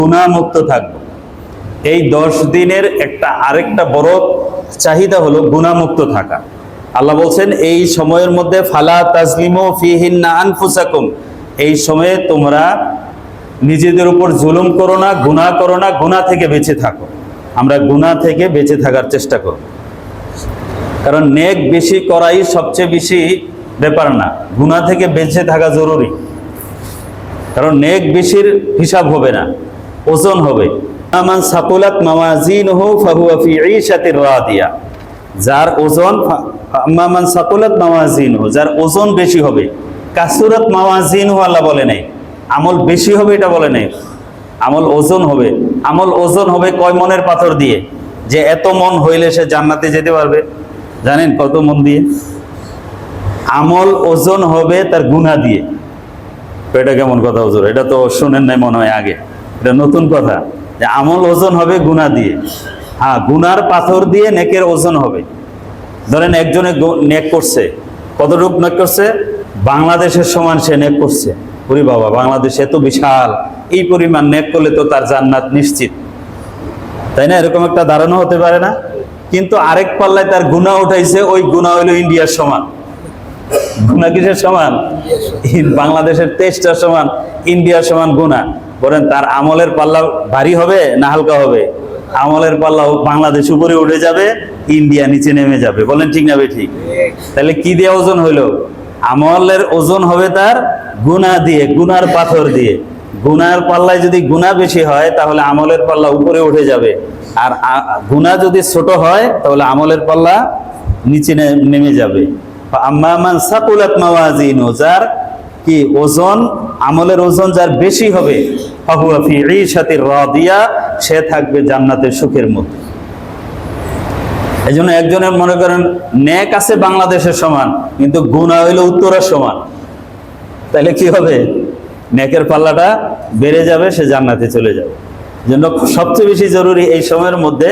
গুনাহ মুক্ত থাকবো। এই 10 দিনের আরেকটা বড় চাহিদা হলো গুনাহ মুক্ত থাকা। আল্লাহ বলছেন এই সময়ের মধ্যে ফালা তাজলিমু ফিহিন্না আনফুসাকুম, এই সময়ে তোমরা নিজেদের উপর জুলুম করো না, গুনাহ করো না, গুনাহ থেকে বেঁচে থাকো। আমরা গুনাহ থেকে বেঁচে থাকার চেষ্টা করব, কারণ নেক বেশি করাই সবচেয়ে বেশি ব্যাপার না, গুনাহ থেকে বেঁচে থাকা জরুরি। কারণ নেক বেশির হিসাব হবে না, ওজন হবে। আমান সাকুলাত মাওয়াজিনহু ফাহুয়া ফি ঈশাতির রাদিয়া, যার ওজন আমান সাকুলাত মাওয়াজিনহু, যার ওজন বেশি হবে। কাসুরাত মাওয়াজিনহু আল্লাহ বলে নাই, আমল বেশি হবে এটা বলে নাই, আমল ওজন হবে। আমল ওজন হবে কয় মনের পাথর দিয়ে? যে এত মন হইলে সে জান্নাতে যেতে পারবে, জানেন কত মন দিয়ে? আমল ওজন হবে তার গুনাহ দিয়ে। এটা কেমন কথা হুজুর? এটা তো শুনেন নাই মনে হয় আগে, এটা নতুন কথা যে আমল ওজন হবে গুনাহ দিয়ে। হ্যাঁ, গুনার পাথর দিয়ে নেকের ওজন হবে। ধরেন একজনে নেক করছে, কতটুকু নেক করছে? বাংলাদেশের সমান সে নেক করছে। ওরে বাবা, বাংলাদেশ এত বিশাল, এই পরিমাণ নেক করলে তো তার জান্নাত নিশ্চিত, তাই না? এরকম একটা ধারণা হতে পারে না? কিন্তু আরেক পাল্লায় তার গুনাহ উঠাইছে, ওই গুনাহ হইল ইন্ডিয়ার সমান। গুনাহ কিসের সমান? বাংলাদেশের 23টার সমান, ইন্ডিয়ার সমান গুনাহ। বলেন তার আমলের পাল্লা ভারী হবে না হালকা হবে? আমলের পাল্লা বাংলাদেশ উপরে উঠে যাবে, ইন্ডিয়া নিচে নেমে যাবে। বলেন ঠিক না ঠিক? তাহলে কি দিয়ে ওজন হইলো? আমলের ওজন হবে তার গুনাহ দিয়ে, গুনার পাথর দিয়ে। গুনার পাল্লায় যদি গুনাহ বেশি হয় তাহলে আমলের পাল্লা উপরে উঠে যাবে, আর গুনাহ যদি ছোট হয় তাহলে আমলের পাল্লা নিচে নেমে যাবে। আম্মা মান সাকুলাত মাওয়াজিনহু, যার কি ওজন, আমলের ওজন যার বেশি হবে, ফাহুয়া ফি ঈশাতির রাদিয়া, সে থাকবে জান্নাতের সুখের মধ্যে। এই জন্য একজনের মনে করেন নেক আছে বাংলাদেশের সমান, কিন্তু গুনাহ হইল উত্তরের সমান, তাহলে কি হবে? নেকের পাল্লাটা বেড়ে যাবে, সে জান্নাতে চলে যাবে। জন্য সবচেয়ে বেশি জরুরি এই সময়ের মধ্যে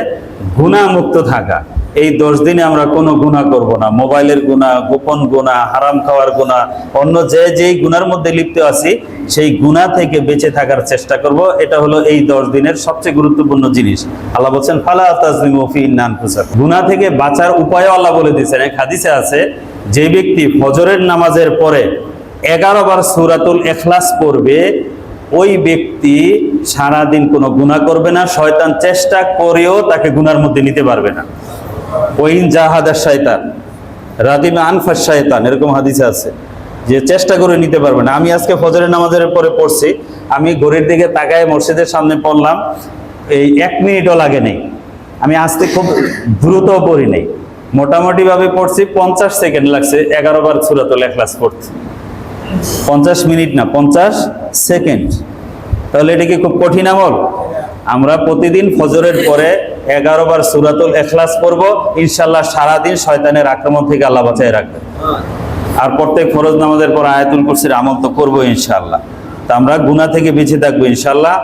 গুনাহ মুক্ত থাকা। এই 10 দিনে আমরা কোনো গুনাহ করব না। মোবাইলের গুনাহ, গোপন গুনাহ, হারাম খাওয়ার গুনাহ, অন্য যেই গুনার মধ্যে লিপ্ত আছি সেই গুনাহ থেকে বেঁচে থাকার চেষ্টা করব। এটা হলো এই 10 দিনের সবচেয়ে গুরুত্বপূর্ণ জিনিস। আল্লাহ বলছেন ফালা তাজলিমু ফিহিন্না আনফুসাকুম, গুনাহ থেকে বাঁচার উপায়ও আল্লাহ বলে দিয়েছেন। এক হাদিসে আছে, যে ব্যক্তি ফজরের নামাজের পরে 11 বার সূরাতুল ইখলাস পড়বে, ওই ব্যক্তি সারাদিন কোনো গুনাহ করবে না। শয়তান চেষ্টা করেও তাকে গুনার মধ্যে নিতে পারবে না। ওয়াইন জাহাদা শয়তান রাদিমা আনফাস শয়তান, এরকম হাদিসে আছে যে চেষ্টা করে নিতে পারবে না। আমি আজকে ফজরের নামাজের পরে পড়ছি, আমি ঘড়ির দিকে তাকায় মসজিদের সামনে পড়লাম, এই 1 মিনিটও লাগে নেই। আমি আজকে খুব দ্রুত পড়ি নাই, মোটামুটি ভাবে পড়ছি, 50 সেকেন্ড লাগছে 11 বার সূরাতুল ইখলাস পড়তে। 50 মিনিট না, 50 সেকেন্ড। তাহলে এটা কি খুব কঠিন আমল? আমরা প্রতিদিন ফজরের পরে 11 বার সূরাতুল ইখলাস পড়ব, ইনশাআল্লাহ সারাদিন শয়তানের আক্রমণ থেকে আল্লাহ বাঁচায় রাখবে। আর প্রত্যেক ফরজ নামাজের পর আয়াতুল কুরসির আমল তো করবো ইনশাআল্লাহ। তা আমরা গুনাহ থেকে বেঁচে থাকবো ইনশাআল্লাহ।